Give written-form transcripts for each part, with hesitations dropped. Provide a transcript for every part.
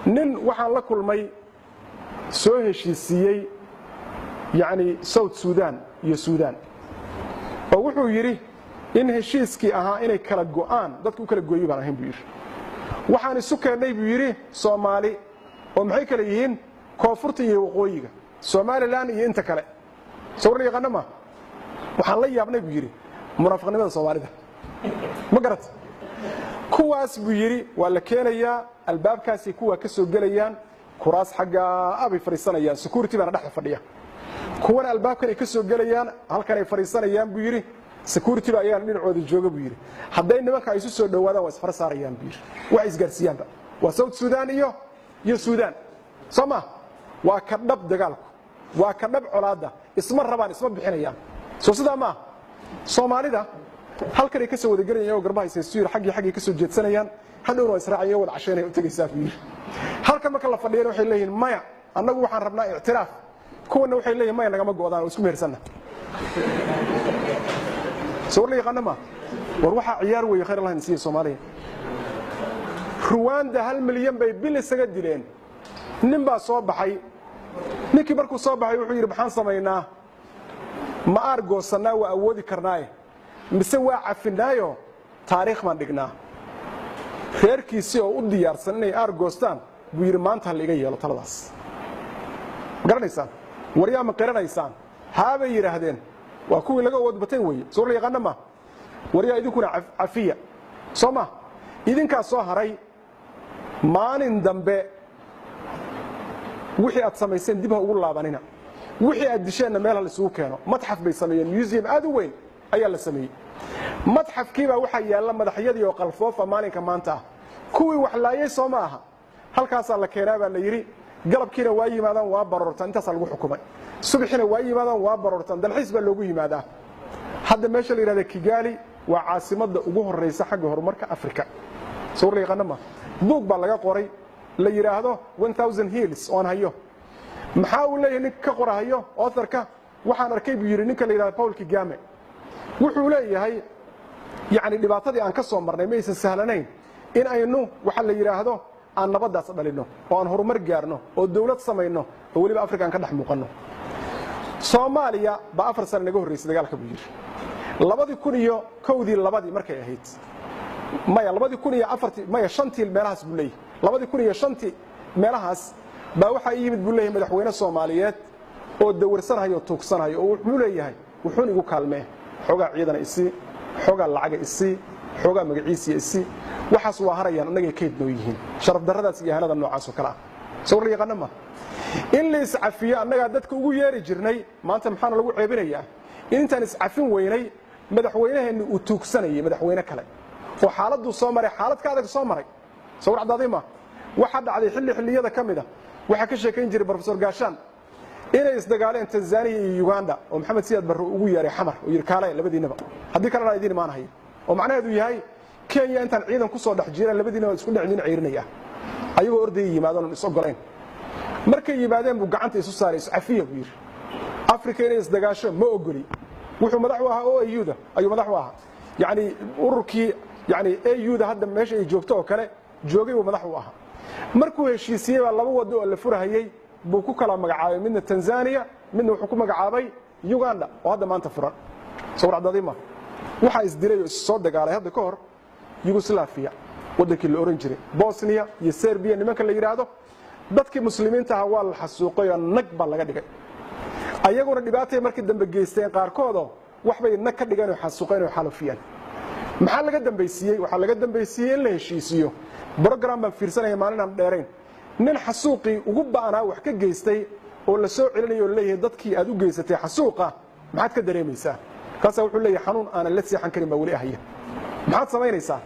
nin waxaan la kulmay soo heshiisiyey yani South Sudan iyo Sudan oo wuxuu yiri in heshiiskii ahaa inay kala go'aan dadku kala gooyay baan ahayn buu yiri waxaan isu keenay buu yiri Soomaali oo maxay kala yihiin koonfurta iyo waqooyiga Somaliland iyo inta kale sawir yaqaan ma waxaan la yaabnay buu yiri munaafiqnimada Soomaalida ma garat kuwaas buu yiri waa la keenayaa albaabkaasi kuwa ka soo galayaan kuraas xagga abi fariisanayaan security bana dhaxda fadhiya kuwan albaabkan ay ka soo galayaan halkan ay fariisanayaan buu yiri security ba ayaan dhinacooda jooga buu yiri haday nimanka ay soo dhawaadaan waa isfar saarayaan buu yiri wax isgaarsiyaanba waa South Sudan iyo Sudan sama waa ka dhab dagaalku waa ka dhab colaada isma rabaan isma bixinayaan soo sida ma Soomaalida halkan ay ka soo wada galayaan oo garbaha ay soo xaqi ka soo jeedsanayaan hadhow waa israaciyo wada casheynay u tagaysaa buu yiri halkan marka la fadhiyeen waxay leeyihiin maya annagu waxaan rabnaa i'tiraaf kuwana waxay leeyihiin maya nagama go'daan oo isku meersanna soo yaqaan ma war waxa ciyaar weey khayr Allah insiyo Soomaaliya Rwanda 1 milyan bay bil isaga dileen nin baa soo baxay ninkii markuu soo baxay wuxuu yiri maxaan sameeynaa ma argoosana waa awoodi karnaa mise waa cafinaayo taariikh ma dhignaa reerkiisii oo u diyaarsan inay argoostaan buu yiri maanta la iga yeelo taladaas garanaysan wariyaa ma qiranaysaan haaba yiraahdeen waa kuwii laga wadbatay way soo la yaqaan ma wariyaa idinkuna cafiya Soma idinka soo haray maalin dambe wixii aad samayseen dib ha ugu laabanina wixii aad disheen meel la isugu keeno madxaf bay sameeyeen museum aad u weyn ayaa la sameeyay madxafkiiba waxa yaala madaxyadii oo qalfoofa maalinka maanta kuwii wax laayay Soomaha halkaas la keenay baa la yiri galabkiina waa yimaadaan waa barortan intaas lagu xukumay subaxina waa yimaadaan waa barortan dalxiis baa loogu yimaadaa hadda meesha la yiraahdo Kigali waa caasimada ugu horeysa xagga horumarka Afrika soo la yaqaan ma buug baa laga qoray la yiraahdo 1000 hills on hayo maxaa uu leeyahay nin ka qorahayo authorka waxaan arkay buu yiri ninka la yiraahdo Paul Kagame wuxuu leeyahay yani dhibaatadii aan ka soo marnay ma aysan sahlanayn in aynu waxa la yiraahdo aan nabadaas dhalino oo aan horumar gaarno oo dawlad sameeyno oo waliba Afrikaan ka dhex muuqano Soomaaliya ba 4 sano naga horeysay dagaalka buu yiri 2001 markay ahayd maya 2004 maya 5 meelahaas buu leeyahay 2005 meelahaas ba waxa yimid buu leeyahay madaxweyne Soomaaliyeed oo dawarsanayo tuugsanayo oo wuxuu leeyahay wuxuu igu kaalmee xogaa ciidana isi xogaa lacag isi xogaa magaciisa isi waxaas waa harayaan anaga kaydnoo yihiin sharaf darradaas iyo hanada noocaas oo kala soo la yaqaan ma in la iscafiyo anaga dadka ugu yeeri jirnay maanta maxaa lagu ceebinayaa intaan iscafin weynay madaxweynaheenu uu tuugsanayay madaxweyne kale oo xaaladdu soo maray xaalad ka adag soo maray soo racdaday ma waxa dhacday xilliyada kamida waxa ka sheekayn jiray professor Gaashaan inay isdagaaleen Tanzania iyo Uganda oo Maxamed Siyaad Barre ugu yeeray xamar oo yiri kaalay labadiinaba hadii kala raadin ma ahayn oo macnaheedu yahay Kenya intaan ciidan ku soo dhax jiray labadiinaba isku dhicin ciirinaya ayagoo orday yimaadaan is ogoleen markay yimaadeen buu gacanta isu saaray iscafiyo buu yiri Afrika inay isdagaasho ma ogoli wuxuu madax u ahaa oo AU-da ayuu madax u ahaa yani ururkii yani AU-da hadda meesha ay joogto oo kale joogay uu madax u ahaa markuu heshiisiyay laba wado oo la furahayay buu ku kala magacaabay midna Tanzania midna wuxuu ku magacaabay Uganda oo hadda maanta furan soo racdaday ma waxa isdilay oo soo dagaalay hadda ka hor Yugoslavia wadankii la oran jiray Bosnia iyo Serbia nimanka la yiraahdo dadkii muslimiinta ah waa la xasuuqay nag baa laga dhigay ayaguna dhibaatay markii dambe geysteen qaarkood wax bay nag ka dhigeen oo xasuuqeen oo xalafiyeen maxaa laga dambeysiyay waxa laga dambeysiyay in la heshiisiyo program baan fiirsanay maalin aan dheerayn nin xasuuqi ugu baanaa wax ka geystay oo la soo celinayo leeyahay dadkii aad u geysatay xasuuqa maxaad ka dareemaysaa kaas wuxuu leeyahay xanuun aan la seexan karin baa wali ahaya maxaad sameynaysaa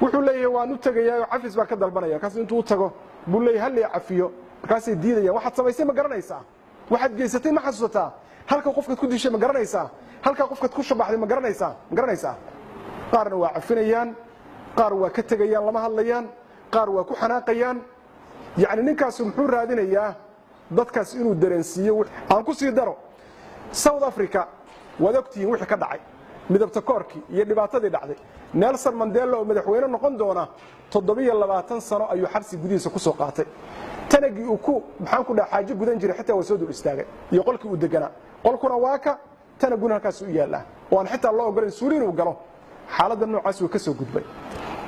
wuxuu leeyahay waan u tagayaa cafis baa ka dalbanaya kaas intuu u tago buu leeyahay hal caafiyo kaas ay diidayaan waxaad samaysay ma garanaysaa waxaad geysatay ma xasuusataa halka qofka ku dishay ma garanaysaa halka qofka ku shabaxday ma garanaysaa qaarna waa cafinayaan qaar waa ka tagayaan lama hadlayaan qaar waa ku xanaaqayaan يعني ninkaas muxuu raadinayaa dadkaas inuu dareensiyo aan ku sii daro South Africa wadagtii wixii ka dhacay midabta koorkii iyo dhibaatadii dhacday Nelson Mandela oo madaxweyne noqon doona 720 sano ayuu xabsi gudihiisa ku soo qaatay tanagii uu ku maxaan ku dhahay xaaji gudan jiray xitaa waa soo dul istaagay iyo qolkii uu deganaa qolkuna waa ka tanaguna halkaas u yaala oo aan xitaa loo ogolaan suuliin uu galo xaaladda noocaas uu ka soo gudbay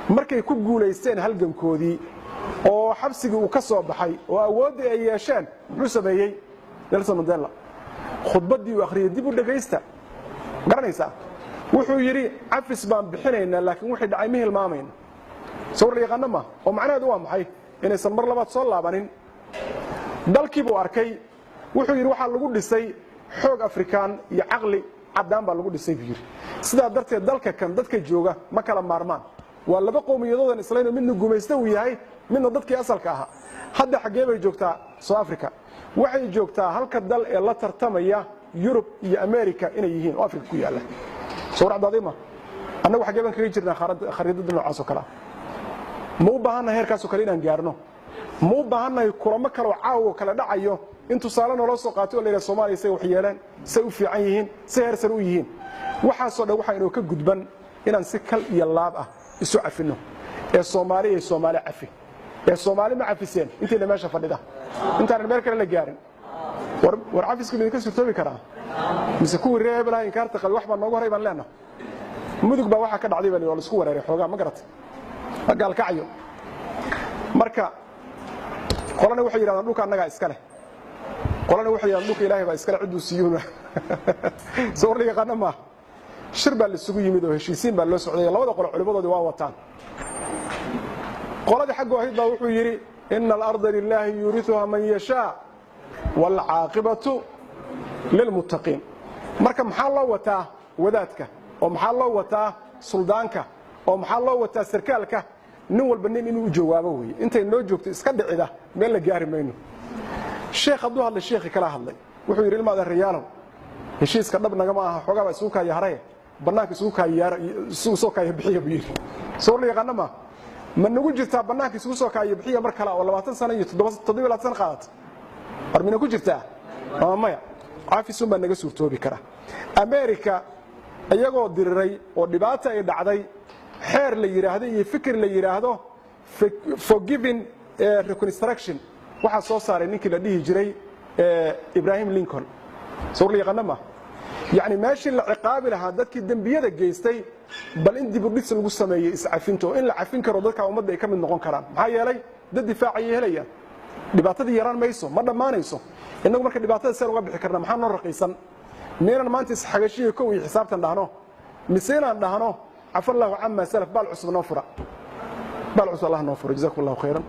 markay ku guuleysteen halgankoodii oo xabsigii uu ka soo baxay oo awoodii ay yeesheen wuxuu sameeyay Nelson Mandela khudbadii uu akhriyay dib u dhageysta garanaysa wuxuu yiri cafis baan bixinaynaa laakiin wixii dhacay ma hilmaamayna sawir yaqaan ma oo macnaheedu waa maxay inaysan mar labaad soo laabanin dalkii buu arkay wuxuu yiri waxa lagu dhisay xoog Afrikaan iyo aqli cadaan baa lagu dhisay buu yiri sidaa darteed dalka kan dadka jooga ma kala maarmaan waa laba qowmiyadoodan islayn midna gumaysta uu yahay midna dadkii asalka ahaa hadda xagee bay joogtaa South Africa waxay joogtaa halka dal ee la tartamaya Europe iyo America inay yihiin oo Afrika ku yaala soo raacdaadima annagu xagee baan kaga jirnaa khariidada noocaas oo kale ma u baahanahay heerkaas oo kale inaan gaarno ma u baahanahay kulamo kale oo caawa kala dhacayo intu saalano loo soo qaatay oo leeyahay Soomaaliya say wax yeeleen say u fiican yihiin say heersan u yihiin waxa soo dhow waxa inuu ka gudban inaan si kal iyo laab ah isu cafino ee Soomaali cafi ee Soomaali ma cafiseen intii meesha fadhida intaan meel kale la gaarin war cafisku mid ka suurtoobi karaa mise ku reeblahay kaarta qal wax baan noogu horay baan leenahay mudug baa waxa ka dhacday baan la isku wareeray xoogaa ma garatay gaal kacayo marka qolana waxay yiraahdaan dhulka annaga iska leh qolana waxay yiraahdaan dhulka Ilaahay baa iska leh cid uu siiyuna soo yaqaan ma shir baa la isugu yimid oo heshiisiin baa loo socday labada qolo culimadoodii waa wataan qolada xaq waahid baa wuxuu yiri inna al-ardha lillahi yurithuha man yasha wal 'aqibatu lil muttaqin marka maxaa loo wataa wadaadka oo maxaa loo wataa suldaanka oo maxaa loo wataa sarkaalka nin walba nin inuu jawaabo weey intay noo joogto iska dhicida meel la gaari mayno sheekh Abdul Hadla sheekhi kala hadlay wuxuu yiri ilmaada riyaalo heshiiska dhab naga ma aha xogaa isugu ka yahay banaanka isugu ka yaar isugu soo ka bixiyo biir soo yaqaan ma nagu jirtaa banaanka isugu soo ka bixiyo mar kale oo 20 sano iyo 7 sano qaad armina ku jirtaa maya caafisun baa naga suurtoobi kara America ayagoo diriray oo dhibaato ay dhacday xeer la yiraahdo iyo fikir la yiraahdo forgiving reconstruction waxa soo saaray ninkii la dhihi jiray Ibrahim Lincoln soo yaqaan ma يعني ماشي العقاب لها dadkii dambiyada geystay bal in dib u dhis lagu sameeyay iscafinto in la cafin karo dadka ummadda ay ka mid noqon karaan maxaa yeelay dad difaacay helayaan dhibaatadii yaraan mayso ma dhamaanayso inagu marka dhibaatada soo uga bixi karna maxaa noo raqiisan meeran maanta isxagashiyo kow iyo xisaabtan dhahno miseenan dhahno afallahu amma salaf bal cusub noo fura bal cusub Allah noo fura jazakumullahu khayran